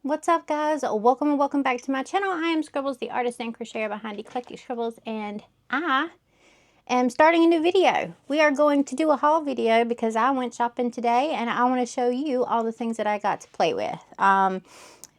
What's up, guys? Welcome and welcome back to my channel. I am Scribbles, the artist and crocheter behind Eclectic Scribbles, and I am starting a new video. We are going to do a haul video because I went shopping today and I want to show you all the things that I got to play with.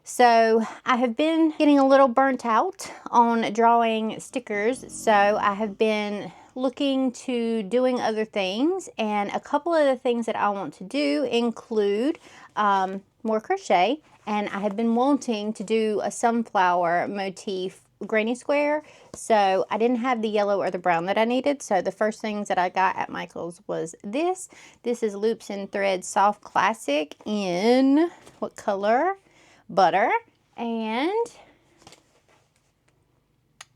So I have been getting a little burnt out on drawing stickers, so I have been looking to doing other things, and a couple of the things that I want to do include more crochet, and I have been wanting to do a sunflower motif granny square, so I didn't have the yellow or the brown that I needed. So the first things that I got at Michael's was this. This is Loops and Threads Soft Classic in what color? Butter and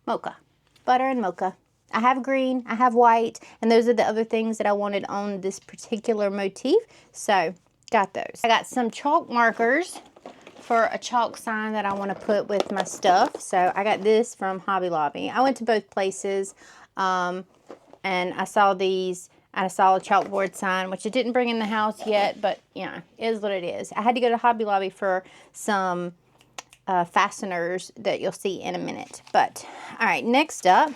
mocha. Butter and mocha. I have green, I have white, and those are the other things that I wanted on this particular motif, so got those. I got some chalk markers for a chalk sign that I want to put with my stuff. So I got this from Hobby Lobby. I went to both places and I saw these. I saw a chalkboard sign, which I didn't bring in the house yet, but you know, it is what it is. I had to go to Hobby Lobby for some fasteners that you'll see in a minute. But all right, next up,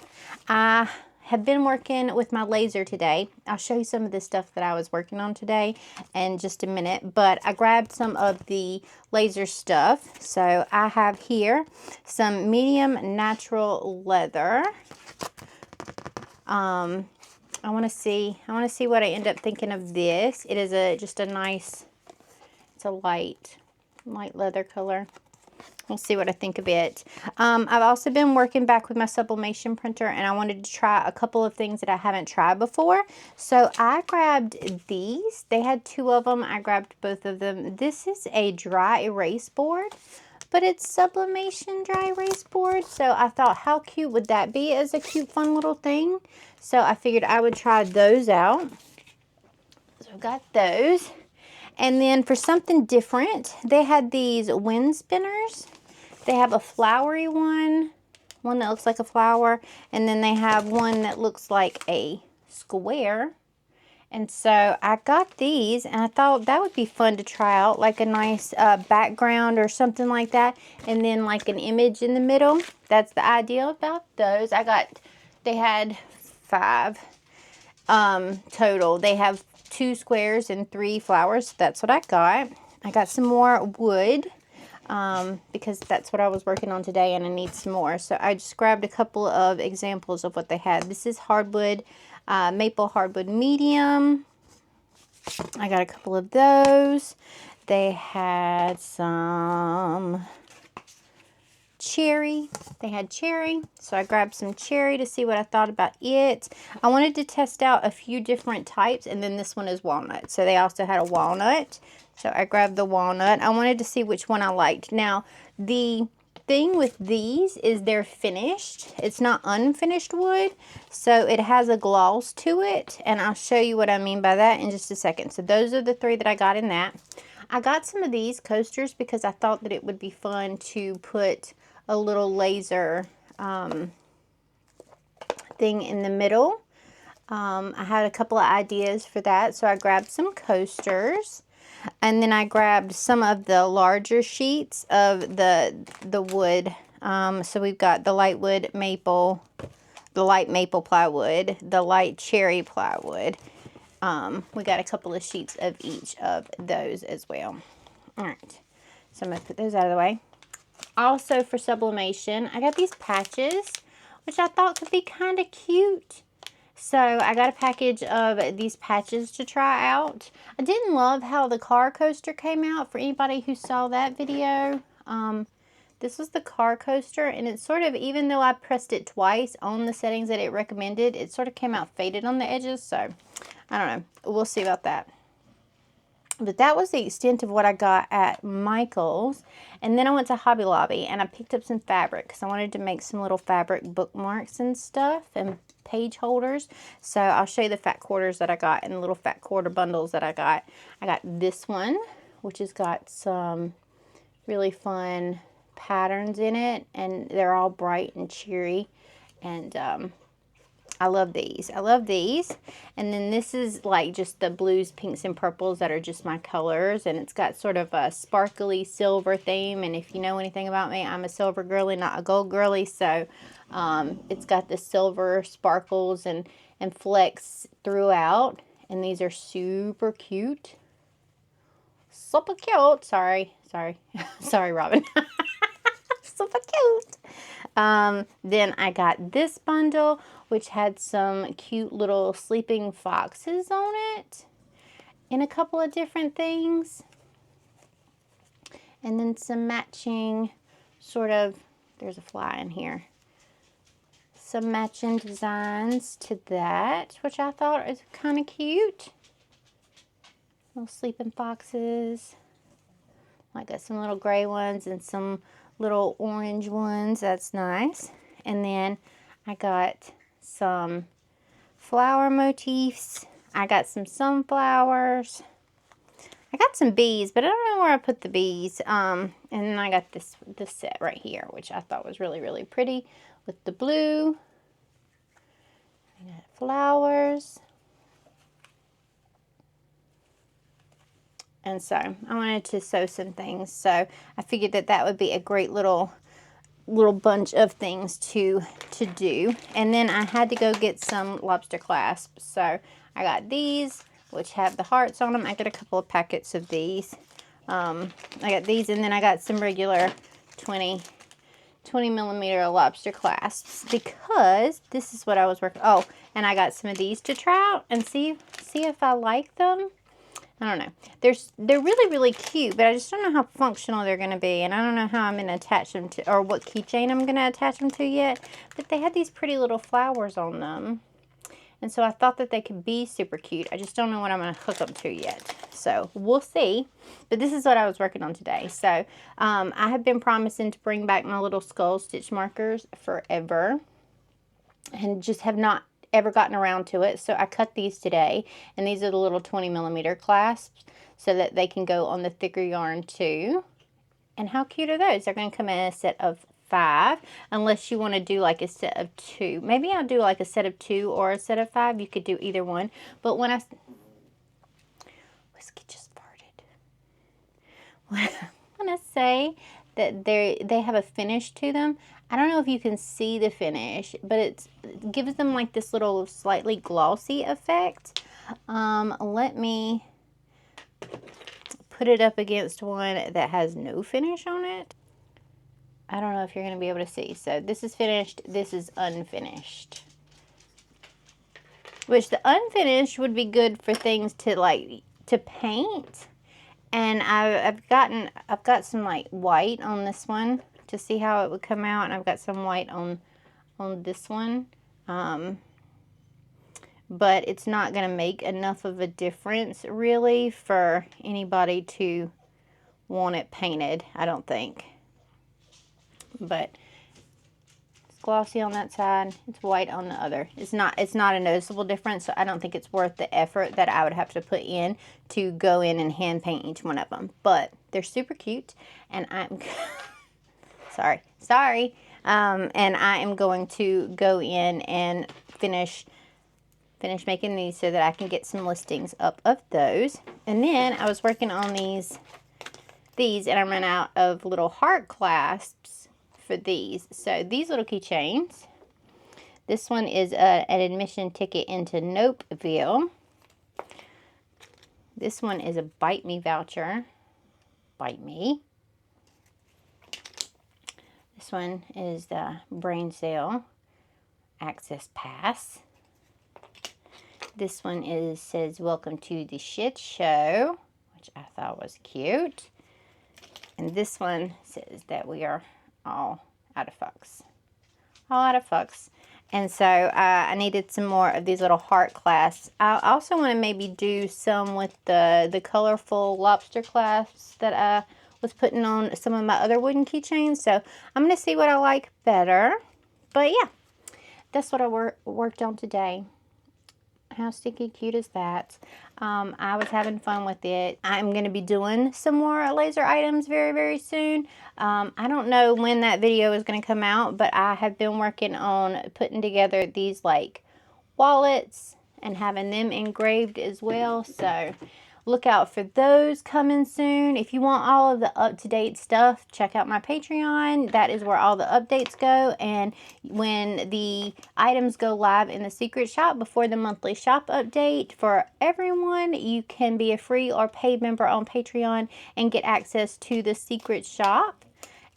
I have been working with my laser today. I'll show you some of the stuff that I was working on today in just a minute, but I grabbed some of the laser stuff. So I have here some medium natural leather. I want to see what I end up thinking of this. It is just a nice, it's a light leather color. We'll see what I think of it. I've also been working back with my sublimation printer, and I wanted to try a couple of things that I haven't tried before. So I grabbed these. They had two of them. I grabbed both of them. This is a dry erase board, but it's sublimation dry erase board. So I thought, how cute would that be as a cute, fun little thing? So I figured I would try those out. So I got those. And then for something different, they had these wind spinners. They have a flowery one that looks like a flower, and then they have one that looks like a square. And so I got these, and I thought that would be fun to try out, like a nice background or something like that, and then like an image in the middle. That's the idea about those. They had 5 total. They have 2 squares and 3 flowers. That's what I got. I got some more wood because that's what I was working on today, and I need some more. So I just grabbed a couple of examples of what they had. This is hardwood, maple hardwood medium. I got a couple of those. They had some cherry. They had cherry, so I grabbed some cherry to see what I thought about it. I wanted to test out a few different types, and then this one is walnut, so they also had a walnut, so I grabbed the walnut. I wanted to see which one I liked. Now the thing with these is they're finished. It's not unfinished wood, so it has a gloss to it, and I'll show you what I mean by that in just a second. So those are the 3 that I got in that. I got some of these coasters because I thought that it would be fun to put a little laser thing in the middle. I had a couple of ideas for that, so I grabbed some coasters, and then I grabbed some of the larger sheets of the wood. So we've got the light wood maple, the light maple plywood, the light cherry plywood. We got a couple of sheets of each of those as well. All right, so I'm going to put those out of the way. Also for sublimation, I got these patches, which I thought could be kind of cute. So I got a package of these patches to try out. I didn't love how the car coaster came out. For anybody who saw that video, this was the car coaster, and it sort of, even though I pressed it twice on the settings that it recommended, it sort of came out faded on the edges. So I don't know. We'll see about that. But that was the extent of what I got at Michael's. And then I went to Hobby Lobby and I picked up some fabric because I wanted to make some little fabric bookmarks and stuff and page holders. So I'll show you the fat quarters that I got and the little fat quarter bundles that I got. I got this one, which has got some really fun patterns in it, and they're all bright and cheery. And I love these. I love these. And then this is like just the blues, pinks, and purples that are just my colors. And it's got sort of a sparkly silver theme. And if you know anything about me, I'm a silver girly, not a gold girly. So it's got the silver sparkles and flecks throughout. And these are super cute. Super cute. Sorry. Sorry, Robin. Super cute. Then I got this bundle, which had some cute little sleeping foxes on it in a couple of different things. And then some matching sort of, there's a fly in here. Some matching designs to that, which I thought is kind of cute. Little sleeping foxes. I got some little gray ones and some little orange ones. That's nice. And then I got some flower motifs. I got some sunflowers. I got some bees, but I don't know where I put the bees. And then I got this set right here, which I thought was really, really pretty with the blue. I got flowers. And so I wanted to sew some things. So I figured that that would be a great little bunch of things to do. And then I had to go get some lobster clasps. So I got these, which have the hearts on them. I got a couple of packets of these. I got these, and then I got some regular 20 millimeter lobster clasps, because this is what I was working. Oh, and I got some of these to try out and see if I like them. I don't know. They're really, really cute, but I just don't know how functional they're going to be. And I don't know how I'm going to attach them to, or what keychain I'm going to attach them to yet. But they had these pretty little flowers on them. And so I thought that they could be super cute. I just don't know what I'm going to hook them to yet. So we'll see. But this is what I was working on today. So I have been promising to bring back my little skull stitch markers forever. And just have not ever gotten around to it. So I cut these today, and these are the little 20 millimeter clasps so that they can go on the thicker yarn too. And how cute are those? They're going to come in a set of 5, unless you want to do like a set of 2. Maybe I'll do like a set of 2 or a set of 5. You could do either one. But when Whiskey just farted. When I say that they have a finish to them, I don't know if you can see the finish, but it gives them like this little slightly glossy effect. Let me put it up against one that has no finish on it. I don't know if you're going to be able to see. So this is finished. This is unfinished. Which the unfinished would be good for things to paint. And I've got some like white on this one to see how it would come out, and I've got some white on this one, but it's not going to make enough of a difference really for anybody to want it painted, I don't think. But it's glossy on that side, it's white on the other. It's not a noticeable difference, so I don't think it's worth the effort that I would have to put in to go in and hand paint each one of them. But they're super cute, and I'm sorry. And I am going to go in and finish making these so that I can get some listings up of those. And then I was working on these and I ran out of little heart clasps for these. So these little keychains. This one is an admission ticket into Nopeville. This one is a Bite Me voucher. Bite Me. This one is the Brain Cell Access Pass. This one says welcome to the shit show, which I thought was cute. And this one says that we are all out of fucks. All out of fucks. And so I needed some more of these little heart clasps. I also want to maybe do some with the colorful lobster clasps that I was putting on some of my other wooden keychains. So I'm going to see what I like better. But yeah, that's what I worked on today. How stinky cute is that? I was having fun with it. I'm going to be doing some more laser items very, very soon. I don't know when that video is going to come out, but I have been working on putting together these like wallets and having them engraved as well. So look out for those coming soon. If you want all of the up-to-date stuff, check out my Patreon. That is where all the updates go. And when the items go live in the secret shop before the monthly shop update for everyone, you can be a free or paid member on Patreon and get access to the secret shop.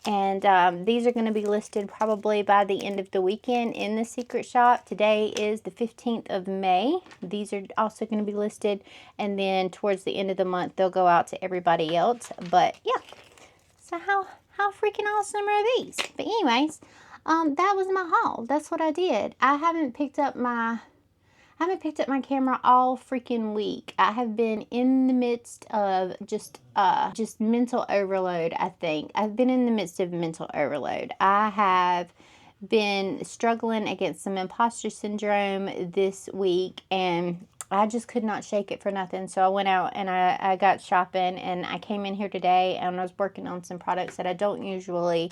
And these are going to be listed probably by the end of the weekend in the secret shop. Today is the 15th of May. These are also going to be listed, and then towards the end of the month they'll go out to everybody else. But yeah, so how freaking awesome are these? But anyways, that was my haul. That's what I did. I haven't picked up my camera all freaking week. I have been in the midst of just mental overload, I think. I've been in the midst of mental overload. I have been struggling against some imposter syndrome this week, and I just could not shake it for nothing. So I went out and I got shopping, and I came in here today and I was working on some products that I don't usually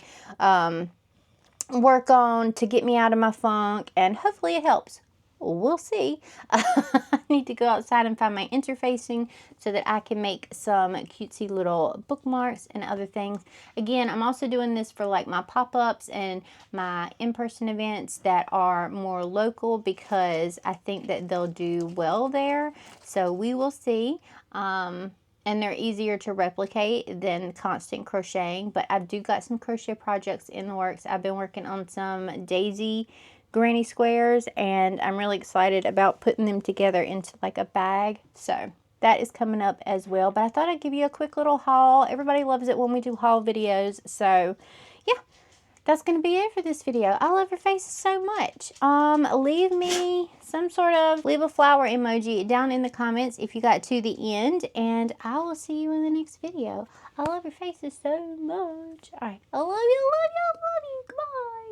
work on to get me out of my funk, and hopefully it helps. We'll see. I need to go outside and find my interfacing so that I can make some cutesy little bookmarks and other things. Again, I'm also doing this for like my pop-ups and my in-person events that are more local, because I think that they'll do well there. So we will see. And they're easier to replicate than constant crocheting. But I do got some crochet projects in the works. I've been working on some daisy granny squares, and I'm really excited about putting them together into like a bag. So that is coming up as well. But I thought I'd give you a quick little haul. Everybody loves it when we do haul videos. So yeah, that's going to be it for this video. I love your faces so much. Leave me leave a flower emoji down in the comments if you got to the end, and I will see you in the next video. I love your faces so much. All right, I love you, I love you, I love you. Goodbye.